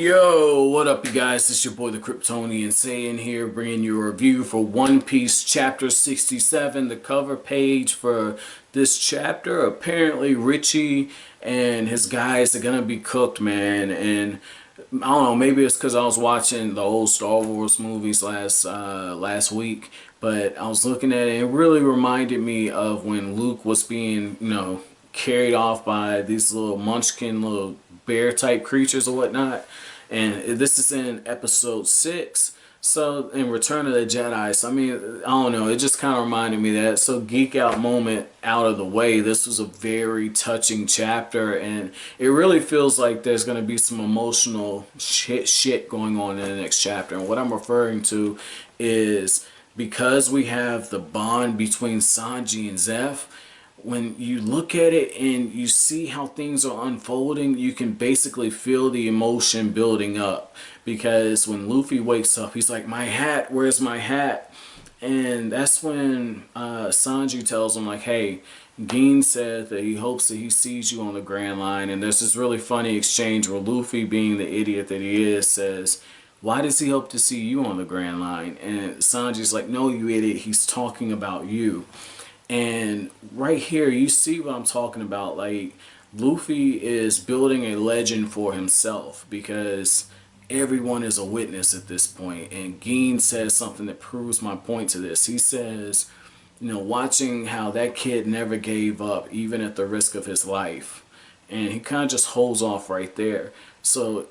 Yo, what up, you guys? It's your boy the Kryptonian saying here, bringing you a review for One Piece Chapter 67. The cover page for this chapter, apparently Richie and his guys are gonna be cooked, man. And I don't know, maybe it's because I was watching the old Star Wars movies last week, but I was looking at it and it really reminded me of when Luke was being, carried off by these little munchkin, little bear type creatures or whatnot. And this is in episode 6. So in Return of the Jedi. So I mean, I don't know, it just kind of reminded me that. So geek out moment out of the way, this was a very touching chapter, and it really feels like there's going to be some emotional shit going on in the next chapter. And what I'm referring to is because we have the bond between Sanji and Zeff. When you look at it and you see how things are unfolding, you can basically feel the emotion building up. Because when Luffy wakes up, he's like, "My hat, where's my hat?" And that's when Sanji tells him, like, "Hey, Gin said that he hopes that he sees you on the Grand Line." And there's this really funny exchange where Luffy, being the idiot that he is, says, "Why does he hope to see you on the Grand Line?" And Sanji's like, "No, you idiot, he's talking about you." And right here, you see what I'm talking about. Like, Luffy is building a legend for himself because everyone is a witness at this point. And Gin says something that proves my point to this. He says, watching how that kid never gave up, even at the risk of his life. And he kind of just holds off right there. So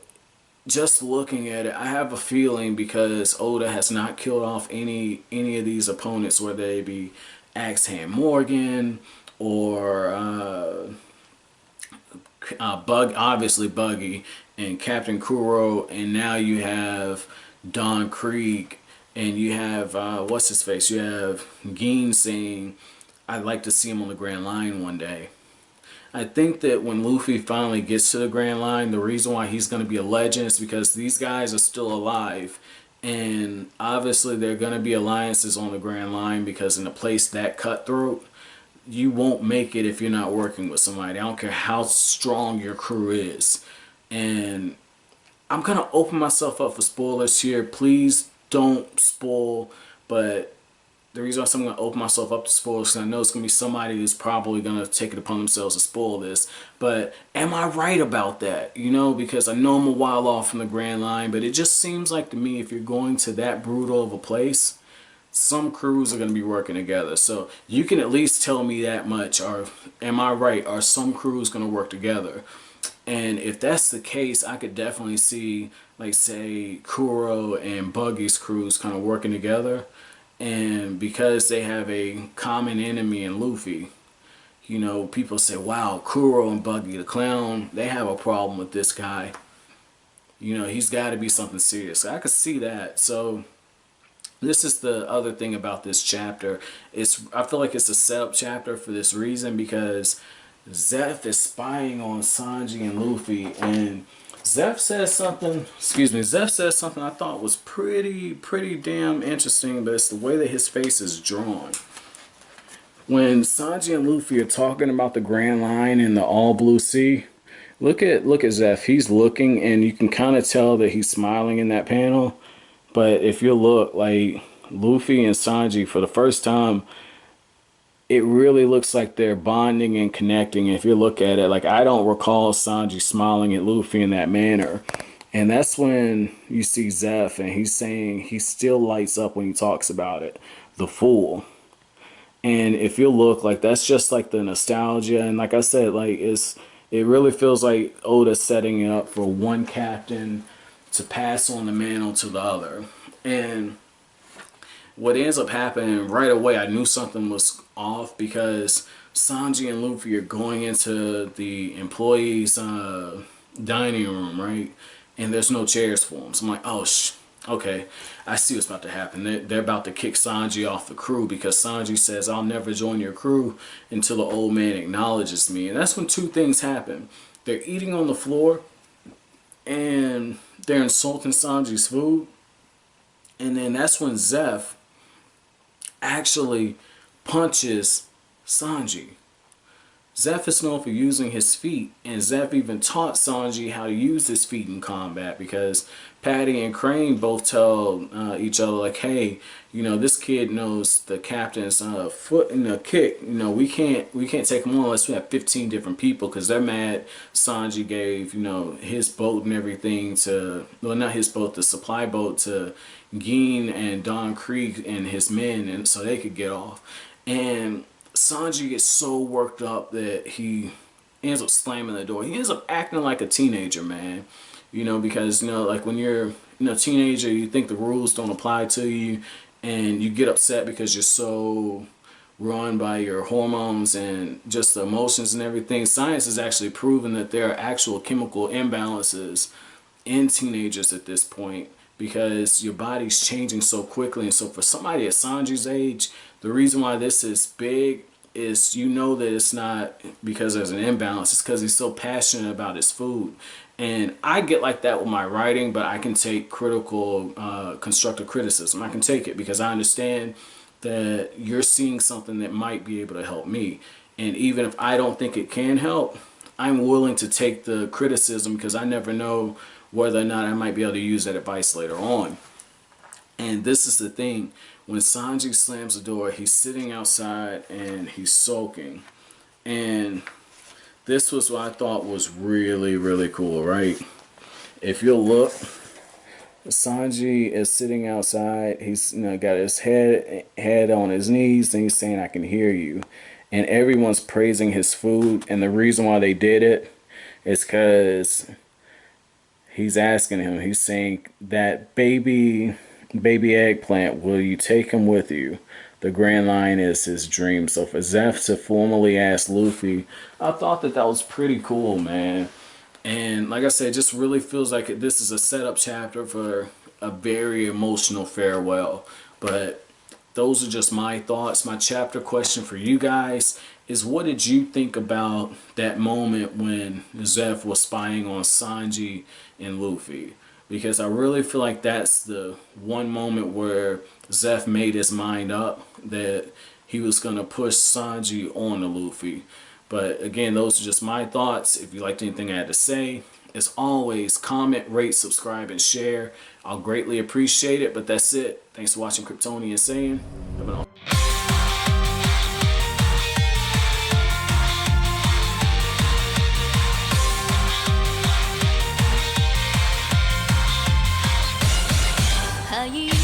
just looking at it, I have a feeling because Oda has not killed off any of these opponents, whether they be Axe Hand Morgan or obviously Buggy and Captain Kuro, and now you have Don Krieg, and you have what's his face? You have Gin saying, "I'd like to see him on the Grand Line one day." I think that when Luffy finally gets to the Grand Line, the reason why he's going to be a legend is because these guys are still alive. And obviously there are going to be alliances on the Grand Line, because in a place that cutthroat, you won't make it if you're not working with somebody. I don't care how strong your crew is. And I'm going to open myself up for spoilers here. Please don't spoil, but the reason why I'm going to open myself up to spoilers is because I know it's going to be somebody who's probably going to take it upon themselves to spoil this. But am I right about that? Because I know I'm a while off from the Grand Line, but it just seems like to me, if you're going to that brutal of a place, some crews are going to be working together. So you can at least tell me that much. Or am I right? Are some crews going to work together? And if that's the case, I could definitely see, like, say, Kuro and Buggy's crews kind of working together. And because they have a common enemy in Luffy, people say, "Wow, Kuro and Buggy the Clown, they have a problem with this guy. He's got to be something serious." I could see that. So this is the other thing about this chapter. I feel like it's a setup chapter for this reason, because Zeff is spying on Sanji and Luffy, and Zeff says something I thought was pretty damn interesting, but it's the way that his face is drawn. When Sanji and Luffy are talking about the Grand Line and the all blue sea, look at Zeff. He's looking, and you can kind of tell that he's smiling in that panel. But if you look, like, Luffy and Sanji, for the first time, it really looks like they're bonding and connecting. If you look at it, like, I don't recall Sanji smiling at Luffy in that manner. And that's when you see Zeff, and he's saying he still lights up when he talks about it. The fool. And if you look, like, that's just like the nostalgia. And like I said, like, it really feels like Oda's setting it up for one captain to pass on the mantle to the other. And what ends up happening right away, I knew something was off, because Sanji and Luffy are going into the employees' dining room, right? And there's no chairs for them. So I'm like, oh, okay, I see what's about to happen. They're about to kick Sanji off the crew, because Sanji says, "I'll never join your crew until the old man acknowledges me." And that's when two things happen. They're eating on the floor, and they're insulting Sanji's food. And then that's when Zeff actually punches Sanji. Zeff is known for using his feet, and Zeff even taught Sanji how to use his feet in combat, because Patty and Crane both tell each other like, hey, you know, this kid knows the captain's foot in the kick. You know, we can't take him on unless we have 15 different people, because they're mad Sanji gave, you know, his boat and everything to, well, not his boat, the supply boat to Gin and Don Krieg and his men, and so they could get off. And Sanji gets so worked up that he ends up slamming the door. He ends up acting like a teenager, man. You know, because, you know, like when you're, you know, a teenager, you think the rules don't apply to you, and you get upset because you're so run by your hormones and just the emotions and everything. Science has actually proven that there are actual chemical imbalances in teenagers at this point, because your body's changing so quickly. And so for somebody at Sanji's age, the reason why this is big is, you know, that it's not because there's an imbalance. It's because he's so passionate about his food. And I get like that with my writing, but I can take critical, constructive criticism. I can take it because I understand that you're seeing something that might be able to help me. And even if I don't think it can help, I'm willing to take the criticism, because I never know whether or not I might be able to use that advice later on. And this is the thing. When Sanji slams the door, he's sitting outside and he's sulking. And this was what I thought was really, really cool, right? If you'll look, Sanji is sitting outside. He's, you know, got his head on his knees, and he's saying, "I can hear you." And everyone's praising his food. And the reason why they did it is because he's asking him. He's saying, that baby eggplant, will you take him with you? The Grand Line is his dream. So for Zeff to formally ask Luffy, I thought that was pretty cool, man. And like I said, it just really feels like this is a setup chapter for a very emotional farewell. But those are just my thoughts. My chapter question for you guys is, what did you think about that moment when Zeff was spying on Sanji and Luffy? Because I really feel like that's the one moment where Zeff made his mind up that he was going to push Sanji on to Luffy. But again, those are just my thoughts. If you liked anything I had to say, as always, comment, rate, subscribe, and share. I'll greatly appreciate it. But that's it. Thanks for watching Kryptonian Saying. Have an awesome「